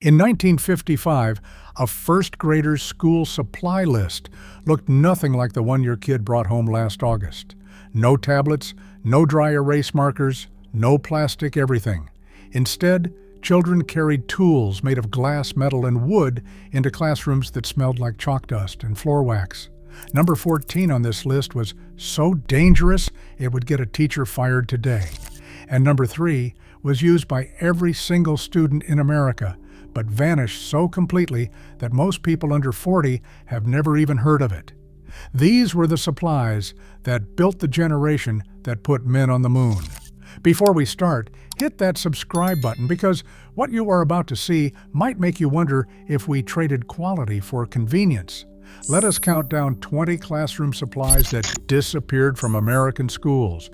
In 1955, a first grader's school supply list looked nothing like the one your kid brought home last August. No tablets, no dry erase markers, no plastic everything. Instead, children carried tools made of glass, metal, and wood into classrooms that smelled like chalk dust and floor wax. Number 14 on this list was so dangerous it would get a teacher fired today. And number 3 was used by every single student in America, but vanished so completely that most people under 40 have never even heard of it. These were the supplies that built the generation that put men on the moon. Before we start, hit that subscribe button because what you are about to see might make you wonder if we traded quality for convenience. Let us count down 20 classroom supplies that disappeared from American schools.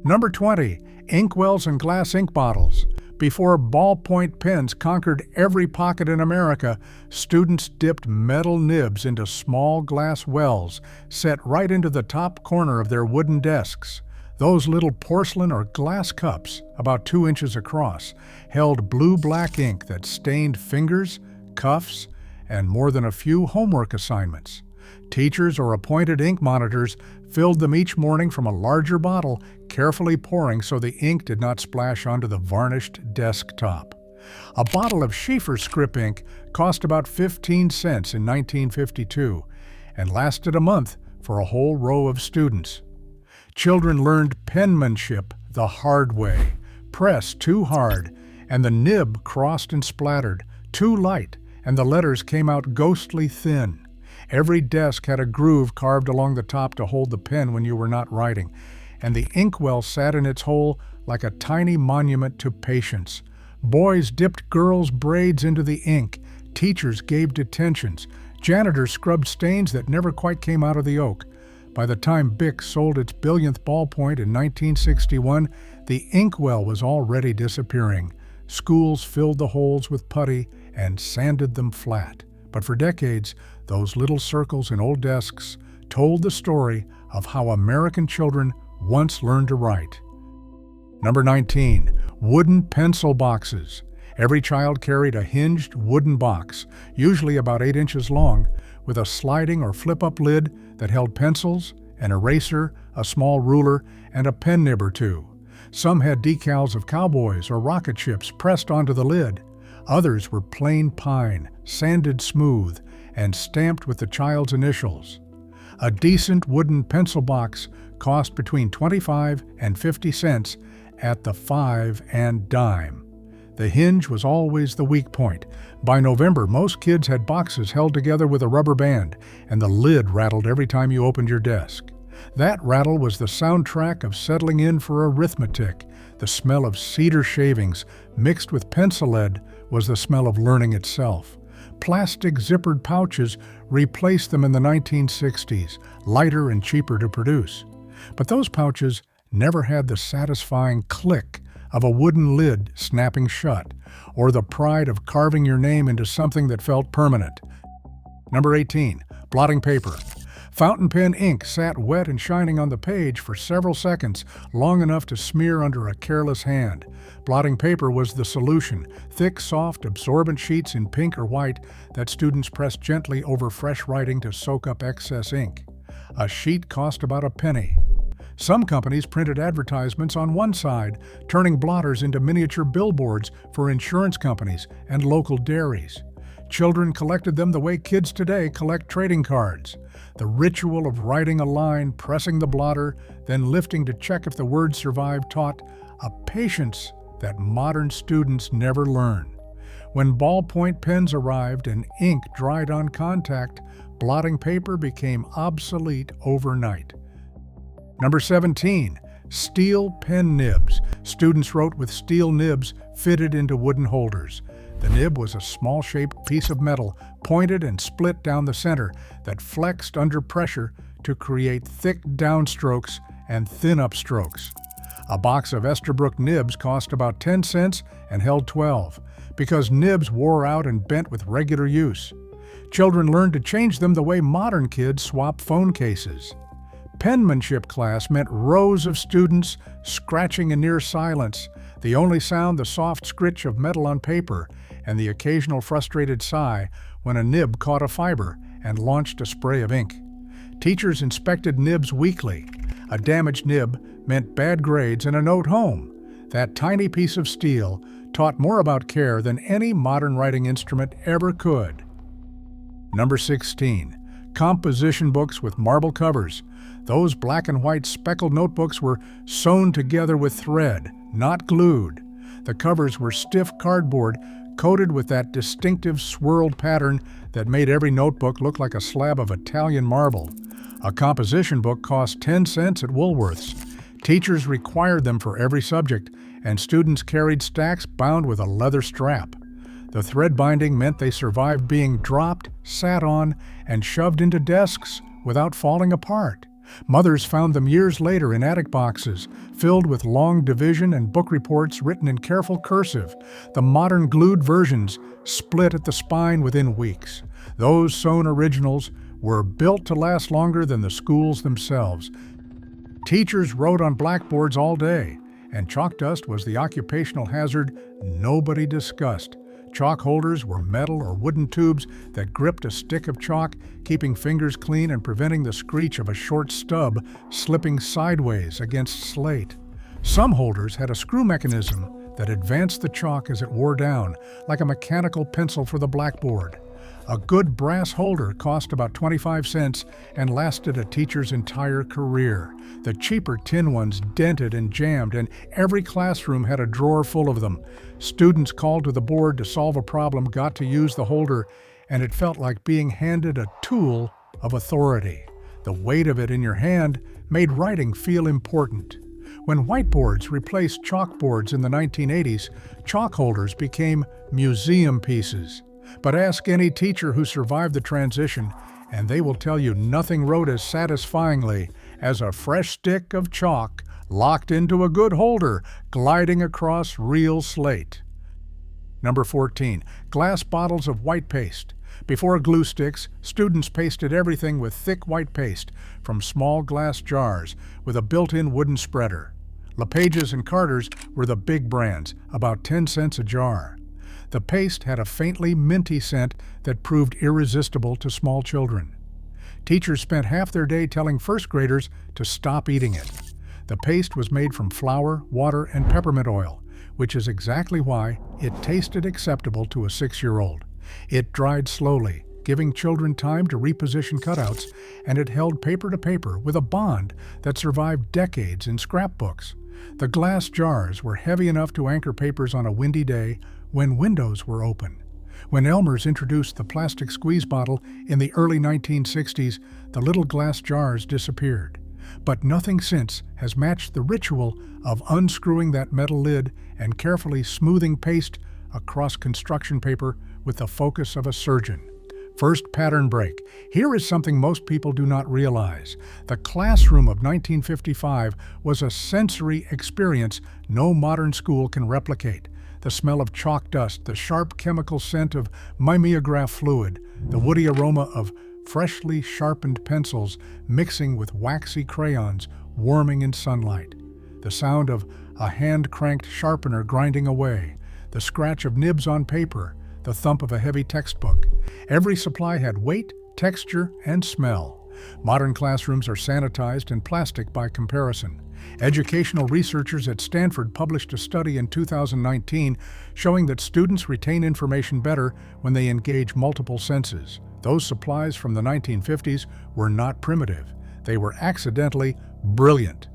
Number 20, inkwells and glass ink bottles. Before ballpoint pens conquered every pocket in America, students dipped metal nibs into small glass wells set right into the top corner of their wooden desks. Those little porcelain or glass cups, about 2 inches across, held blue-black ink that stained fingers, cuffs, and more than a few homework assignments. Teachers or appointed ink monitors filled them each morning from a larger bottle, carefully pouring so the ink did not splash onto the varnished desktop. A bottle of Schieffer script ink cost about 15 cents in 1952 and lasted a month for a whole row of students. Children learned penmanship the hard way. Press too hard, and the nib crossed and splattered. Too light, and the letters came out ghostly thin. Every desk had a groove carved along the top to hold the pen when you were not writing, and the inkwell sat in its hole like a tiny monument to patience. Boys dipped girls' braids into the ink. Teachers gave detentions. Janitors scrubbed stains that never quite came out of the oak. By the time Bic sold its billionth ballpoint in 1961, the inkwell was already disappearing. Schools filled the holes with putty and sanded them flat. But for decades, those little circles in old desks told the story of how American children once learned to write. Number 19, wooden pencil boxes. Every child carried a hinged wooden box, usually about 8 inches long, with a sliding or flip-up lid that held pencils, an eraser, a small ruler, and a pen nib or two. Some had decals of cowboys or rocket ships pressed onto the lid. Others were plain pine, sanded smooth, and stamped with the child's initials. A decent wooden pencil box cost between 25 and 50 cents at the 5 and dime. The hinge was always the weak point. By November, most kids had boxes held together with a rubber band, and the lid rattled every time you opened your desk. That rattle was the soundtrack of settling in for arithmetic. The smell of cedar shavings mixed with pencil lead was the smell of learning itself. Plastic zippered pouches replaced them in the 1960s, lighter and cheaper to produce. But those pouches never had the satisfying click of a wooden lid snapping shut, or the pride of carving your name into something that felt permanent. Number 18, blotting paper. Fountain pen ink sat wet and shining on the page for several seconds, long enough to smear under a careless hand. Blotting paper was the solution, thick, soft, absorbent sheets in pink or white that students pressed gently over fresh writing to soak up excess ink. A sheet cost about a penny. Some companies printed advertisements on one side, turning blotters into miniature billboards for insurance companies and local dairies. Children collected them the way kids today collect trading cards. The ritual of writing a line, pressing the blotter, then lifting to check if the words survived taught a patience that modern students never learn. When ballpoint pens arrived and ink dried on contact, blotting paper became obsolete overnight. Number 17, steel pen nibs. Students wrote with steel nibs fitted into wooden holders. The nib was a small-shaped piece of metal, pointed and split down the center, that flexed under pressure to create thick downstrokes and thin upstrokes. A box of Esterbrook nibs cost about 10 cents and held 12, because nibs wore out and bent with regular use. Children learned to change them the way modern kids swap phone cases. Penmanship class meant rows of students scratching in near silence. The only sound the soft scritch of metal on paper and the occasional frustrated sigh when a nib caught a fiber and launched a spray of ink. Teachers inspected nibs weekly. A damaged nib meant bad grades and a note home. That tiny piece of steel taught more about care than any modern writing instrument ever could. Number 16. Composition books with marble covers. Those black and white speckled notebooks were sewn together with thread, not glued. The covers were stiff cardboard coated with that distinctive swirled pattern that made every notebook look like a slab of Italian marble. A composition book cost 10 cents at Woolworth's. Teachers required them for every subject, and students carried stacks bound with a leather strap. The thread binding meant they survived being dropped, sat on, and shoved into desks without falling apart. Mothers found them years later in attic boxes, filled with long division and book reports written in careful cursive. The modern glued versions split at the spine within weeks. Those sewn originals were built to last longer than the schools themselves. Teachers wrote on blackboards all day, and chalk dust was the occupational hazard nobody discussed. Chalk holders were metal or wooden tubes that gripped a stick of chalk, keeping fingers clean and preventing the screech of a short stub slipping sideways against slate. Some holders had a screw mechanism that advanced the chalk as it wore down, like a mechanical pencil for the blackboard. A good brass holder cost about 25 cents and lasted a teacher's entire career. The cheaper tin ones dented and jammed, and every classroom had a drawer full of them. Students called to the board to solve a problem got to use the holder, and it felt like being handed a tool of authority. The weight of it in your hand made writing feel important. When whiteboards replaced chalkboards in the 1980s, chalk holders became museum pieces. But ask any teacher who survived the transition, and they will tell you nothing wrote as satisfyingly as a fresh stick of chalk locked into a good holder, gliding across real slate. Number 14. Glass bottles of white paste. Before glue sticks, students pasted everything with thick white paste from small glass jars with a built-in wooden spreader. LePage's and Carter's were the big brands, about 10 cents a jar. The paste had a faintly minty scent that proved irresistible to small children. Teachers spent half their day telling first graders to stop eating it. The paste was made from flour, water, and peppermint oil, which is exactly why it tasted acceptable to a 6-year-old. It dried slowly, giving children time to reposition cutouts, and it held paper to paper with a bond that survived decades in scrapbooks. The glass jars were heavy enough to anchor papers on a windy day when windows were open. When Elmer's introduced the plastic squeeze bottle in the early 1960s, the little glass jars disappeared. But nothing since has matched the ritual of unscrewing that metal lid and carefully smoothing paste across construction paper with the focus of a surgeon. First pattern break. Here is something most people do not realize. The classroom of 1955 was a sensory experience no modern school can replicate. The smell of chalk dust, the sharp chemical scent of mimeograph fluid, the woody aroma of freshly sharpened pencils mixing with waxy crayons warming in sunlight, the sound of a hand-cranked sharpener grinding away, the scratch of nibs on paper, the thump of a heavy textbook. Every supply had weight, texture, and smell. Modern classrooms are sanitized and plastic by comparison. Educational researchers at Stanford published a study in 2019 showing that students retain information better when they engage multiple senses. Those supplies from the 1950s were not primitive. They were accidentally brilliant.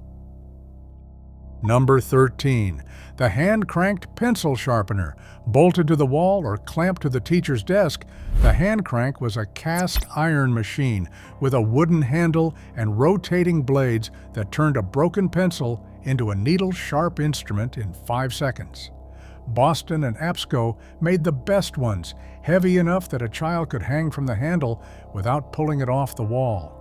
Number 13. The hand-cranked pencil sharpener. Bolted to the wall or clamped to the teacher's desk, the hand crank was a cast iron machine with a wooden handle and rotating blades that turned a broken pencil into a needle-sharp instrument in 5 seconds. Boston and Apsco made the best ones, heavy enough that a child could hang from the handle without pulling it off the wall.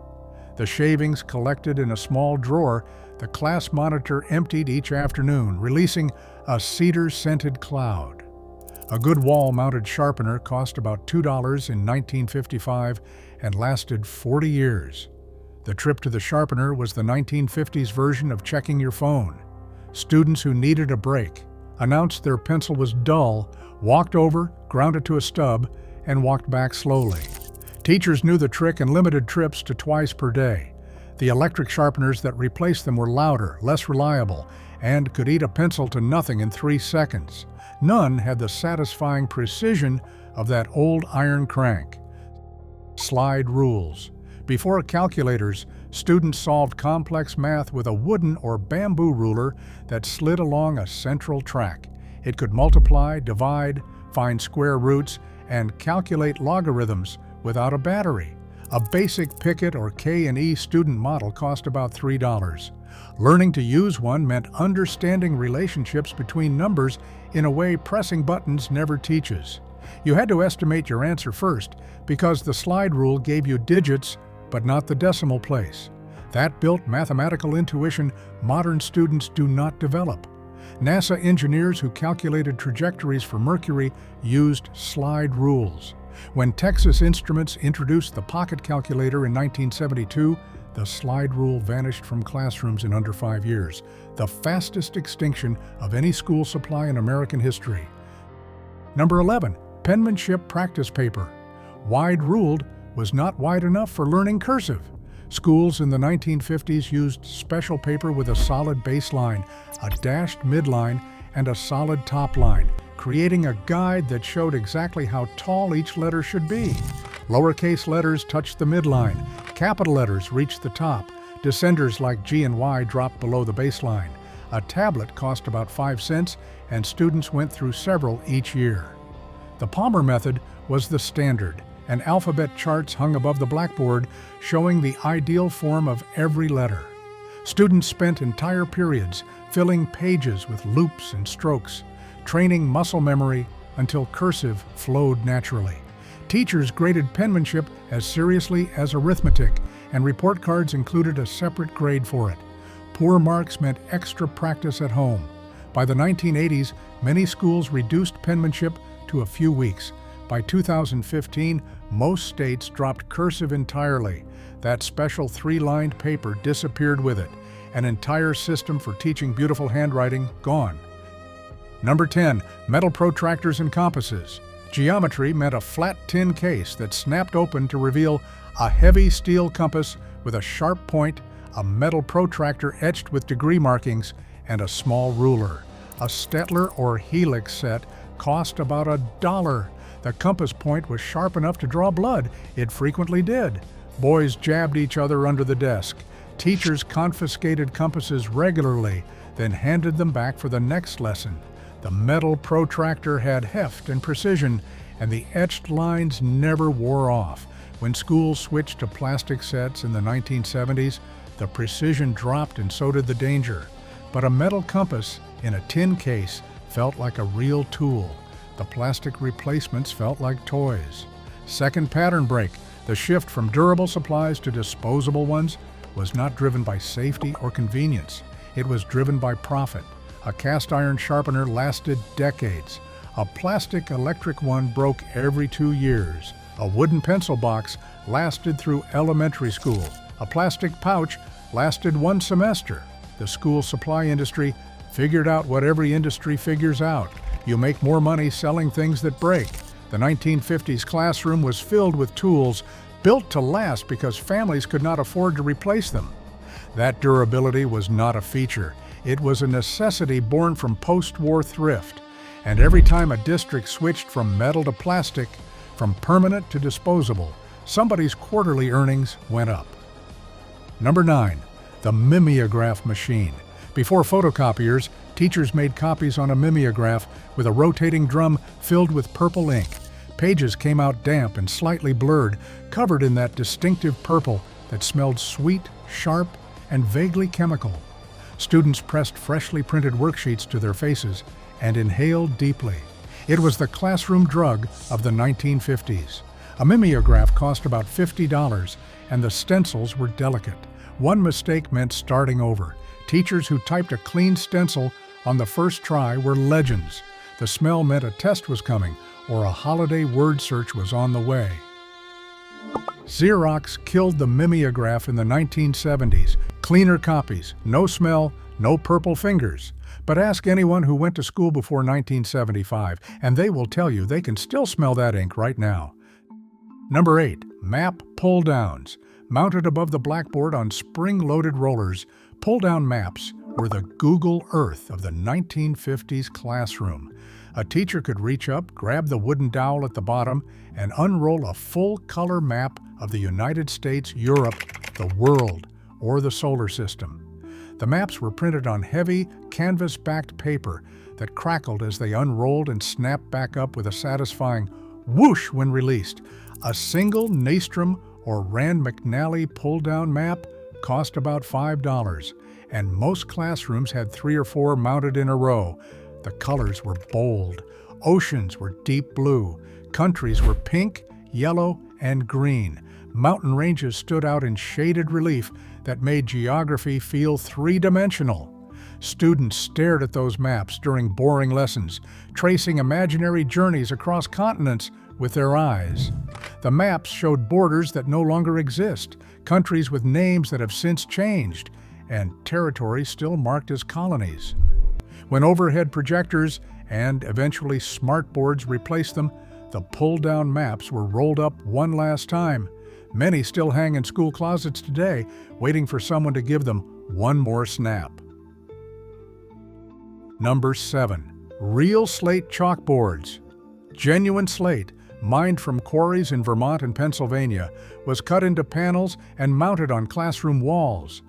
The shavings collected in a small drawer, the class monitor emptied each afternoon, releasing a cedar-scented cloud. A good wall-mounted sharpener cost about $2 in 1955 and lasted 40 years. The trip to the sharpener was the 1950s version of checking your phone. Students who needed a break, announced their pencil was dull, walked over, ground it to a stub, and walked back slowly. Teachers knew the trick and limited trips to twice per day. The electric sharpeners that replaced them were louder, less reliable, and could eat a pencil to nothing in 3 seconds. None had the satisfying precision of that old iron crank. Slide rules. Before calculators, students solved complex math with a wooden or bamboo ruler that slid along a central track. It could multiply, divide, find square roots, and calculate logarithms without a battery. A basic Pickett or K&E student model cost about $3. Learning to use one meant understanding relationships between numbers in a way pressing buttons never teaches. You had to estimate your answer first because the slide rule gave you digits but not the decimal place. That built mathematical intuition modern students do not develop. NASA engineers who calculated trajectories for Mercury used slide rules. When Texas Instruments introduced the pocket calculator in 1972, the slide rule vanished from classrooms in under 5 years, the fastest extinction of any school supply in American history. Number 11, penmanship practice paper. Wide-ruled was not wide enough for learning cursive. Schools in the 1950s used special paper with a solid baseline, a dashed midline, and a solid top line, creating a guide that showed exactly how tall each letter should be. Lowercase letters touched the midline, capital letters reached the top, descenders like G and Y dropped below the baseline. A tablet cost about 5 cents, and students went through several each year. The Palmer method was the standard, and alphabet charts hung above the blackboard showing the ideal form of every letter. Students spent entire periods filling pages with loops and strokes, training muscle memory until cursive flowed naturally. Teachers graded penmanship as seriously as arithmetic, and report cards included a separate grade for it. Poor marks meant extra practice at home. By the 1980s, many schools reduced penmanship to a few weeks. By 2015, most states dropped cursive entirely. That special 3-lined paper disappeared with it. An entire system for teaching beautiful handwriting gone. Number 10, metal protractors and compasses. Geometry meant a flat tin case that snapped open to reveal a heavy steel compass with a sharp point, a metal protractor etched with degree markings, and a small ruler. A Stettler or Helix set cost about $1. The compass point was sharp enough to draw blood. It frequently did. Boys jabbed each other under the desk. Teachers confiscated compasses regularly, then handed them back for the next lesson. The metal protractor had heft and precision, and the etched lines never wore off. When schools switched to plastic sets in the 1970s, the precision dropped and so did the danger. But a metal compass in a tin case felt like a real tool. The plastic replacements felt like toys. Second pattern break, the shift from durable supplies to disposable ones, was not driven by safety or convenience. It was driven by profit. A cast iron sharpener lasted decades. A plastic electric one broke every 2 years. A wooden pencil box lasted through elementary school. A plastic pouch lasted 1 semester. The school supply industry figured out what every industry figures out. You make more money selling things that break. The 1950s classroom was filled with tools built to last because families could not afford to replace them. That durability was not a feature. It was a necessity born from post-war thrift. And every time a district switched from metal to plastic, from permanent to disposable, somebody's quarterly earnings went up. Number 9, the mimeograph machine. Before photocopiers, teachers made copies on a mimeograph with a rotating drum filled with purple ink. Pages came out damp and slightly blurred, covered in that distinctive purple that smelled sweet, sharp, and vaguely chemical. Students pressed freshly printed worksheets to their faces and inhaled deeply. It was the classroom drug of the 1950s. A mimeograph cost about $50, and the stencils were delicate. One mistake meant starting over. Teachers who typed a clean stencil on the first try were legends. The smell meant a test was coming or a holiday word search was on the way. Xerox killed the mimeograph in the 1970s. Cleaner copies, no smell, no purple fingers. But ask anyone who went to school before 1975, and they will tell you they can still smell that ink right now. Number 8. Map pull-downs. Mounted above the blackboard on spring-loaded rollers, pull-down maps were the Google Earth of the 1950s classroom. A teacher could reach up, grab the wooden dowel at the bottom, and unroll a full-color map of the United States, Europe, the world, or the solar system. The maps were printed on heavy, canvas-backed paper that crackled as they unrolled and snapped back up with a satisfying whoosh when released. A single Nystrom or Rand McNally pull-down map cost about $5, and most classrooms had 3 or 4 mounted in a row. The colors were bold. Oceans were deep blue. Countries were pink, yellow, and green. Mountain ranges stood out in shaded relief that made geography feel three-dimensional. Students stared at those maps during boring lessons, tracing imaginary journeys across continents with their eyes. The maps showed borders that no longer exist, countries with names that have since changed, and territories still marked as colonies. When overhead projectors and eventually smartboards replaced them, the pull-down maps were rolled up one last time. Many still hang in school closets today, waiting for someone to give them one more snap. Number 7. Real slate chalkboards. Genuine slate, mined from quarries in Vermont and Pennsylvania, was cut into panels and mounted on classroom walls.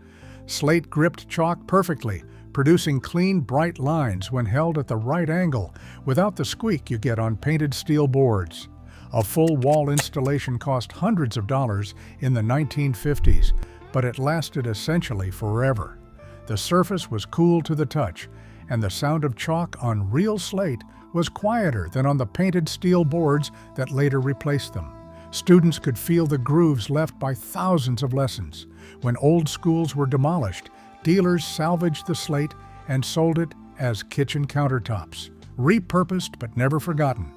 Slate gripped chalk perfectly, producing clean, bright lines when held at the right angle, without the squeak you get on painted steel boards. A full wall installation cost hundreds of dollars in the 1950s, but it lasted essentially forever. The surface was cool to the touch, and the sound of chalk on real slate was quieter than on the painted steel boards that later replaced them. Students could feel the grooves left by thousands of lessons. When old schools were demolished, dealers salvaged the slate and sold it as kitchen countertops, repurposed but never forgotten.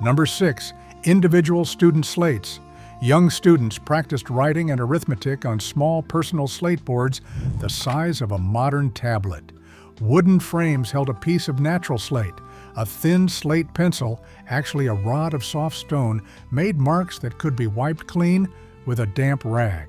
Number 6. Individual student slates. Young students practiced writing and arithmetic on small personal slate boards the size of a modern tablet. Wooden frames held a piece of natural slate. A thin slate pencil, actually a rod of soft stone, made marks that could be wiped clean with a damp rag.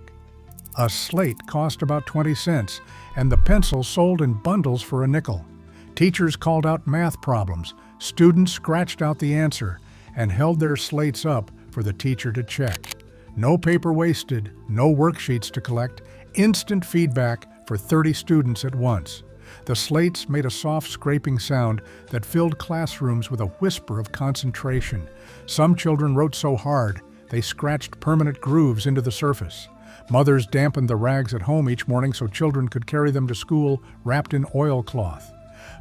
A slate cost about 20 cents, and the pencil sold in bundles for a nickel. Teachers called out math problems. Students scratched out the answer and held their slates up for the teacher to check. No paper wasted, no worksheets to collect, instant feedback for 30 students at once. The slates made a soft scraping sound that filled classrooms with a whisper of concentration. Some children wrote so hard, they scratched permanent grooves into the surface. Mothers dampened the rags at home each morning so children could carry them to school wrapped in oilcloth.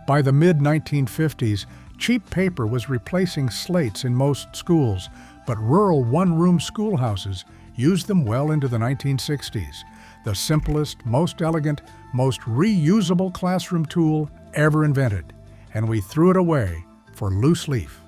By the mid-1950s, cheap paper was replacing slates in most schools, but rural one-room schoolhouses used them well into the 1960s. The simplest, most elegant, most reusable classroom tool ever invented, and we threw it away for loose leaf.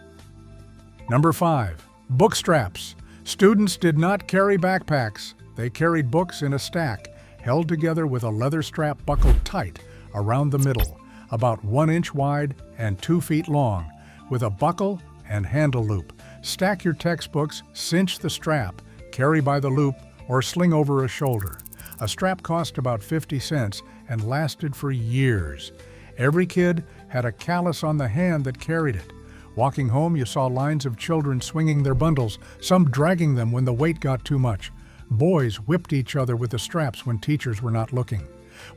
Number 5. Book straps. Students did not carry backpacks. They carried books in a stack, held together with a leather strap buckled tight around the middle, about 1 inch wide and 2 feet long, with a buckle and handle loop. Stack your textbooks, cinch the strap, carry by the loop, or sling over a shoulder. A strap cost about 50 cents and lasted for years. Every kid had a callus on the hand that carried it. Walking home, you saw lines of children swinging their bundles, some dragging them when the weight got too much. Boys whipped each other with the straps when teachers were not looking.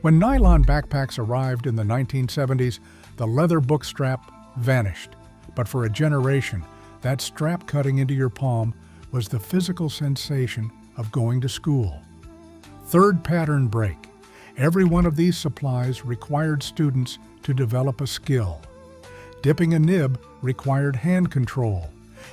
When nylon backpacks arrived in the 1970s, the leather book strap vanished. But for a generation, that strap cutting into your palm was the physical sensation of going to school. Third pattern break. Every one of these supplies required students to develop a skill. Dipping a nib required hand control.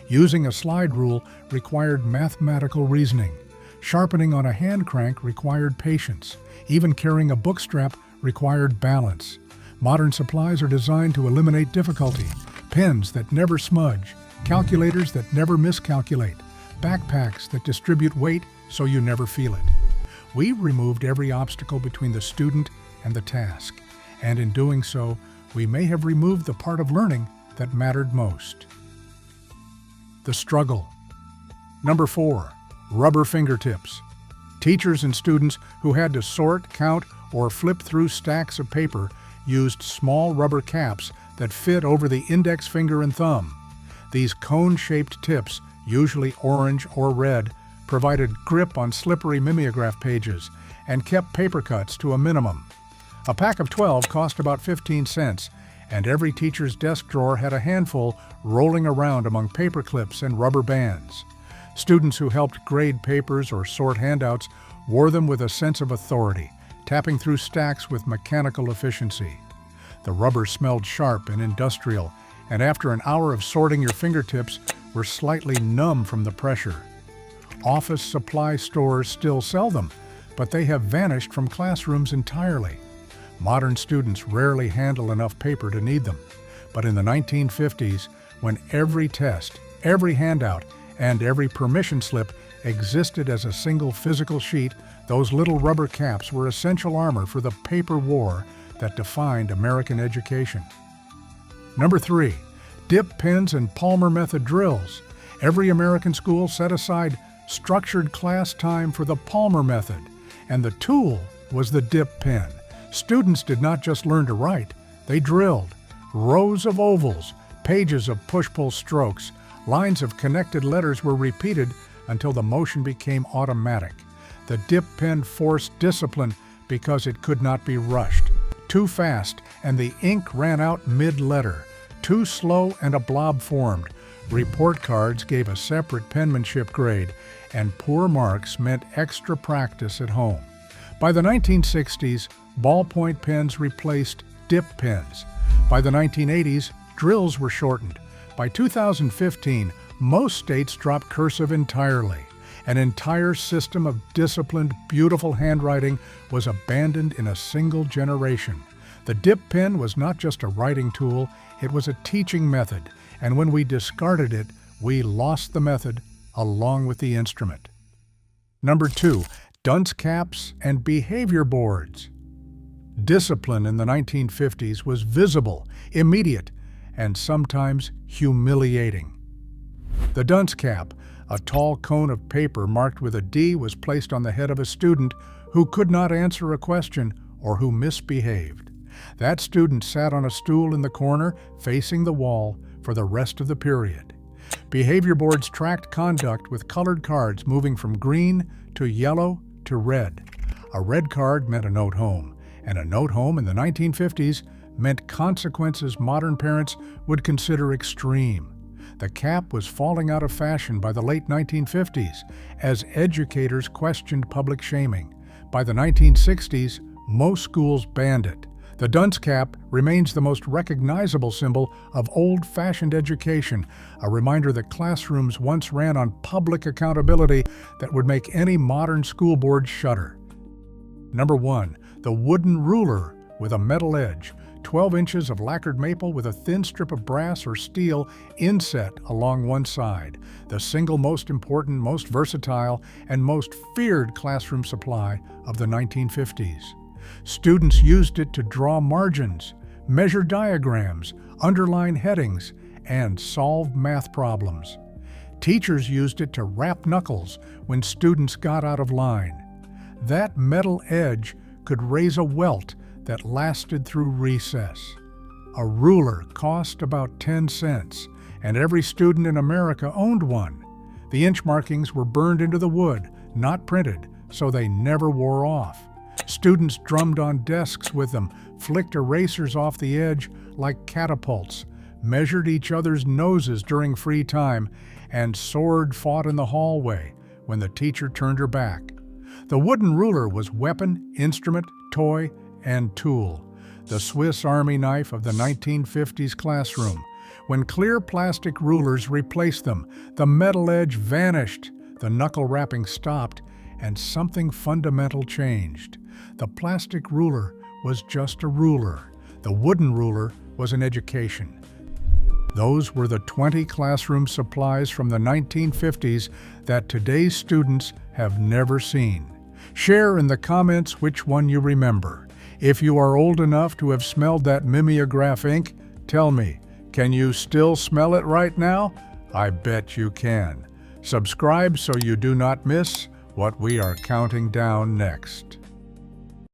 Using a slide rule required mathematical reasoning. Sharpening on a hand crank required patience. Even carrying a book strap required balance. Modern supplies are designed to eliminate difficulty. Pens that never smudge, calculators that never miscalculate, backpacks that distribute weight so you never feel it. We removed every obstacle between the student and the task, and in doing so, we may have removed the part of learning that mattered most. The struggle. Number 4, rubber fingertips. Teachers and students who had to sort, count, or flip through stacks of paper used small rubber caps that fit over the index finger and thumb. These cone-shaped tips, usually orange or red, provided grip on slippery mimeograph pages and kept paper cuts to a minimum. A pack of 12 cost about 15 cents, and every teacher's desk drawer had a handful rolling around among paper clips and rubber bands. Students who helped grade papers or sort handouts wore them with a sense of authority, tapping through stacks with mechanical efficiency. The rubber smelled sharp and industrial, and after an hour of sorting, your fingertips were slightly numb from the pressure. Office supply stores still sell them, but they have vanished from classrooms entirely. Modern students rarely handle enough paper to need them, but in the 1950s, when every test, every handout, and every permission slip existed as a single physical sheet, those little rubber caps were essential armor for the paper war that defined American education. Number 3, dip pens and Palmer method drills. Every American school set aside structured class time for the Palmer method, and the tool was the dip pen. Students did not just learn to write, they drilled. Rows of ovals, pages of push-pull strokes, lines of connected letters were repeated until the motion became automatic. The dip pen forced discipline because it could not be rushed. Too fast, and the ink ran out mid-letter. Too slow, and a blob formed. Report cards gave a separate penmanship grade, and poor marks meant extra practice at home. By the 1960s, ballpoint pens replaced dip pens. By the 1980s, drills were shortened. By 2015, most states dropped cursive entirely. An entire system of disciplined, beautiful handwriting was abandoned in a single generation. The dip pen was not just a writing tool, it was a teaching method, and when we discarded it, we lost the method along with the instrument. Number 2, dunce caps and behavior boards. Discipline in the 1950s was visible, immediate, and sometimes humiliating. The dunce cap, a tall cone of paper marked with a D, was placed on the head of a student who could not answer a question or who misbehaved. That student sat on a stool in the corner, facing the wall, for the rest of the period. Behavior boards tracked conduct with colored cards moving from green to yellow to red. A red card meant a note home, and a note home in the 1950s meant consequences modern parents would consider extreme. The cap was falling out of fashion by the late 1950s as educators questioned public shaming. By the 1960s, most schools banned it. The dunce cap remains the most recognizable symbol of old-fashioned education, a reminder that classrooms once ran on public accountability that would make any modern school board shudder. Number 1, the wooden ruler with a metal edge, 12 inches of lacquered maple with a thin strip of brass or steel inset along one side, the single most important, most versatile, and most feared classroom supply of the 1950s. Students used it to draw margins, measure diagrams, underline headings, and solve math problems. Teachers used it to rap knuckles when students got out of line. That metal edge could raise a welt that lasted through recess. A ruler cost about 10 cents, and every student in America owned one. The inch markings were burned into the wood, not printed, so they never wore off. Students drummed on desks with them, flicked erasers off the edge like catapults, measured each other's noses during free time, and sword fought in the hallway when the teacher turned her back. The wooden ruler was weapon, instrument, toy, and tool, the Swiss Army knife of the 1950s classroom. When clear plastic rulers replaced them, the metal edge vanished, the knuckle wrapping stopped, and something fundamental changed. The plastic ruler was just a ruler. The wooden ruler was an education. Those were the 20 classroom supplies from the 1950s that today's students have never seen. Share in the comments which one you remember. If you are old enough to have smelled that mimeograph ink, tell me, can you still smell it right now? I bet you can. Subscribe so you do not miss what we are counting down next.